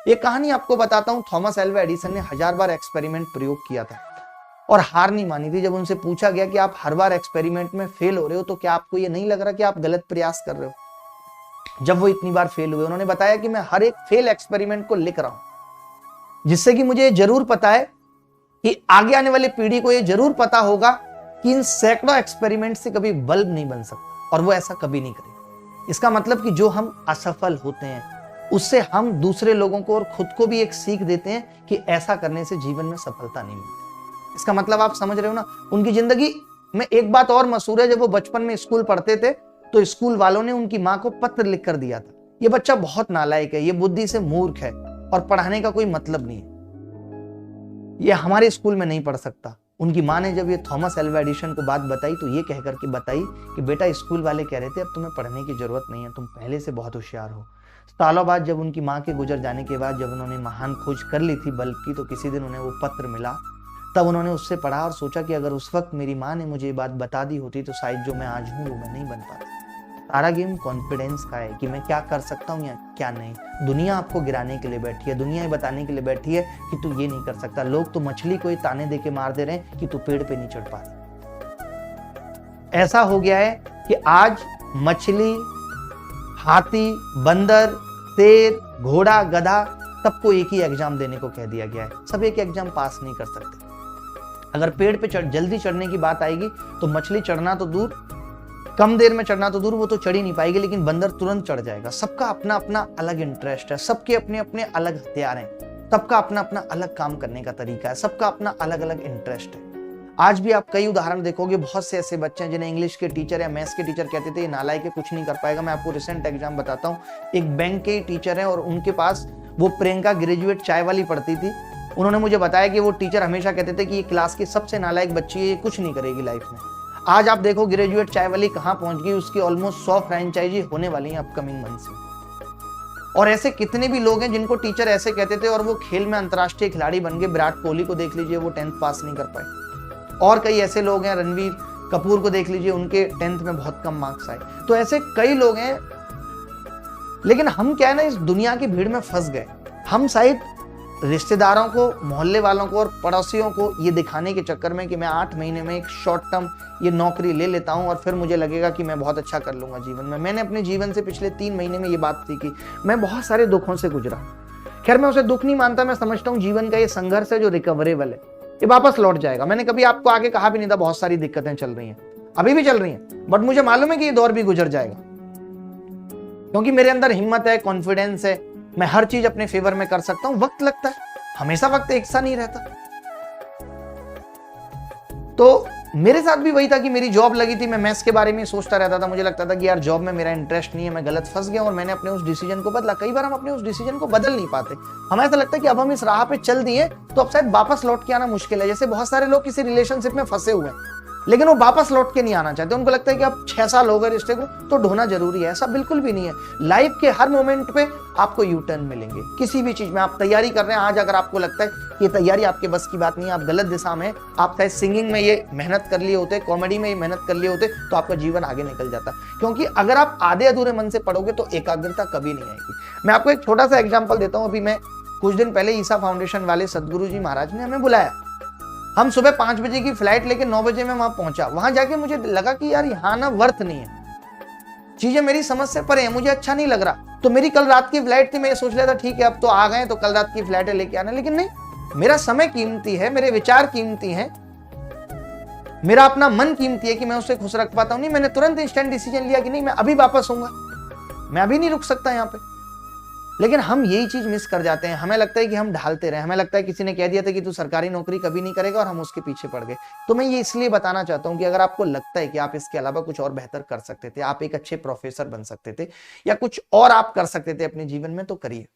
ये कहानी आपको बताता हूं, थॉमस एल्वा एडिसन ने 1000 बार एक्सपेरिमेंट प्रयोग किया था और हार नहीं मानी थी। जब उनसे पूछा गया कि आप हर बार एक्सपेरिमेंट में फेल हो रहे हो तो क्या आपको ये नहीं लग रहा कि आप गलत प्रयास कर रहे हो? जब वो इतनी बार फेल हुए, उन्होंने बताया कि मैं हर एक फेल एक्सपेरिमेंट को लिख रहा हूं, जिससे कि मुझे जरूर पता है कि आगे आने वाली पीढ़ी को ये जरूर पता होगा कि इन सैकड़ों एक्सपेरिमेंट से कभी बल्ब नहीं बन सकता, और वो ऐसा कभी नहीं करेगा। इसका मतलब कि जो हम असफल होते हैं उससे हम दूसरे लोगों को और खुद को भी एक सीख देते हैं कि ऐसा करने से जीवन में सफलता नहीं मिलती। इसका मतलब आप समझ रहे हो ना। उनकी जिंदगी में एक बात और मशहूर है, जब वो बचपन में स्कूल पढ़ते थे तो स्कूल वालों ने उनकी मां को पत्र लिख कर दिया था, ये बच्चा बहुत नालायक है, ये बुद्धि से मूर्ख है और पढ़ाने का कोई मतलब नहीं है, ये हमारे स्कूल में नहीं पढ़ सकता। उनकी मां ने जब ये थॉमस एल्वा एडिसन को बात बताई तो ये कहकर के बताई कि बेटा, स्कूल वाले कह रहे थे अब तुम्हें पढ़ने की जरूरत नहीं है, तुम पहले से बहुत होशियार हो। सालों बाद जब उनकी मां के गुजर जाने के बाद जब उन्होंने महान खोज कर ली थी बल्ब की, तो किसी दिन उन्हें वो पत्र मिला। तब उन्होंने उससे पढ़ा और सोचा कि अगर उस वक्त मेरी मां ने मुझे ये बात बता दी होती तो शायद जो मैं आज हूं वो मैं नहीं बन पाता। सारा गेम कॉन्फिडेंस का है कि मैं क्या कर सकता हूं या क्या नहीं। दुनिया आपको गिराने के लिए बैठी है, दुनिया ये बताने के लिए बैठी है कि तू ये नहीं कर सकता। लोग तो मछली को ही ताने दे के मार दे रहे हैं कि तू पेड़ पे नहीं चढ़ पाता। ऐसा हो गया है कि आज मछली, हाथी, बंदर, शेर, घोड़ा, गधा, सबको एक ही एग्जाम देने को कह दिया गया है। सब एक एग्जाम पास नहीं कर सकते। अगर पेड़ पे जल्दी चढ़ने की बात आएगी तो मछली चढ़ना तो दूर, कम देर में चढ़ना तो दूर, वो तो चढ़ ही नहीं पाएगी, लेकिन बंदर तुरंत चढ़ जाएगा। सबका अपना अपना अलग इंटरेस्ट है, सबके अपने अपने अलग हथियार हैं, सबका अपना अपना अलग काम करने का तरीका है, सबका अपना अलग अलग इंटरेस्ट है। आज भी आप कई उदाहरण देखोगे, बहुत से ऐसे बच्चे हैं जिन्हें इंग्लिश के टीचर या मैथ्स के टीचर कहते थे ये नालायक है, कुछ नहीं कर पाएगा। मैं आपको रिसेंट एग्जाम बताता हूँ। एक बैंक के टीचर है और उनके पास वो प्रियंका ग्रेजुएट चाय वाली पढ़ती थी। उन्होंने मुझे बताया कि वो टीचर हमेशा कहते थे कि ये क्लास की सबसे नालायक बच्ची है, ये कुछ नहीं करेगी लाइफ में। आज आप देखो ग्रेजुएट चाय वाली कहाँ पहुंच गई, उसकी ऑलमोस्ट 100 फ्रेंचाइजी होने वाली हैं अपकमिंग मंथ्स में। और ऐसे कितने भी लोग हैं जिनको टीचर ऐसे कहते थे और वो खेल में अंतर्राष्ट्रीय खिलाड़ी बन गए। विराट कोहली को देख लीजिए, वो 10th पास नहीं कर पाए। और कई ऐसे लोग हैं, रणवीर कपूर को देख लीजिए, उनके 10th में बहुत कम मार्क्स आए। तो ऐसे कई लोग हैं, लेकिन हम क्या है ना, इस दुनिया की भीड़ में फंस गए। हम शायद रिश्तेदारों को, मोहल्ले वालों को और पड़ोसियों को ये दिखाने के चक्कर में कि मैं 8 महीने में एक शॉर्ट टर्म ये नौकरी ले लेता हूं और फिर मुझे लगेगा कि मैं बहुत अच्छा कर लूंगा जीवन में। मैंने अपने जीवन से पिछले 3 महीने में ये बात सीखी। मैं बहुत सारे दुखों से गुजरा। खैर, मैं उसे दुख नहीं मानता, मैं समझता हूँ जीवन का ये संघर्ष है जो रिकवरेबल है, ये वापस लौट जाएगा। मैंने कभी आपको आगे कहा भी नहीं था बहुत सारी दिक्कतें चल रही हैं, अभी भी चल रही हैं, बट मुझे मालूम है कि ये दौर भी गुजर जाएगा, क्योंकि मेरे अंदर हिम्मत है, कॉन्फिडेंस है, मैं हर चीज अपने फेवर में कर सकता हूं। वक्त लगता है, हमेशा वक्त एक सा नहीं रहता। तो मेरे साथ भी वही था कि मेरी जॉब लगी थी, मैं मैथ्स के बारे में सोचता रहता था। मुझे लगता था कि यार जॉब में मेरा इंटरेस्ट नहीं है, मैं गलत फंस गया और मैंने अपने उस डिसीजन को बदला। कई बार हम अपने उस डिसीजन को बदल नहीं पाते। हमें ऐसा लगता है कि अब हम इस राह पे चल दिए तो अब शायद वापस लौट के आना मुश्किल है। जैसे बहुत सारे लोग किसी रिलेशनशिप में फंसे हुए हैं लेकिन वो वापस लौट के नहीं आना चाहते। उनको लगता है कि अब 6 साल हो गए रिश्ते को तो ढोना जरूरी है। ऐसा बिल्कुल भी नहीं है। लाइफ के हर मोमेंट पे आपको यू टर्न मिलेंगे। किसी भी चीज में आप तैयारी कर रहे हैं, आज अगर आपको लगता है कि ये तैयारी आपके बस की बात नहीं है, आप गलत दिशा में, आप चाहे सिंगिंग में ये मेहनत कर लिए होते, कॉमेडी में ये मेहनत कर लिए होते, तो आपका जीवन आगे निकल जाता। क्योंकि अगर आप आधे अधूरे मन से पढ़ोगे तो एकाग्रता कभी नहीं आएगी। मैं आपको एक छोटा सा एग्जाम्पल देता हूँ। अभी मैं कुछ दिन पहले ईसा फाउंडेशन वाले सदगुरु जी महाराज ने हमें बुलाया। हम सुबह 5 बजे की फ्लाइट लेके 9 बजे में वहां पहुंचा। वहां जाके मुझे लगा कि यार यहाँ ना वर्थ नहीं है, चीजें मेरी समझ से परे हैं, मुझे अच्छा नहीं लग रहा। तो मेरी कल रात की फ्लाइट थी, मैं सोच रहा था ठीक है अब तो आ गए तो कल रात की फ्लाइट लेके आना, लेकिन नहीं, मेरा समय कीमती है, मेरे विचार कीमती हैं, मेरा अपना मन कीमती है कि मैं उसे खुश रख पाता हूं। नहीं, मैंने तुरंत इंस्टेंट डिसीजन लिया कि नहीं, मैं अभी वापस आऊंगा, मैं अभी नहीं रुक सकता यहाँ पे। लेकिन हम यही चीज मिस कर जाते हैं। हमें लगता है कि हम ढालते रहे, हमें लगता है किसी ने कह दिया था कि तू सरकारी नौकरी कभी नहीं करेगा और हम उसके पीछे पड़ गए। तो मैं ये इसलिए बताना चाहता हूं कि अगर आपको लगता है कि आप इसके अलावा कुछ और बेहतर कर सकते थे, आप एक अच्छे प्रोफेसर बन सकते थे या कुछ और आप कर सकते थे अपने जीवन में, तो करिए।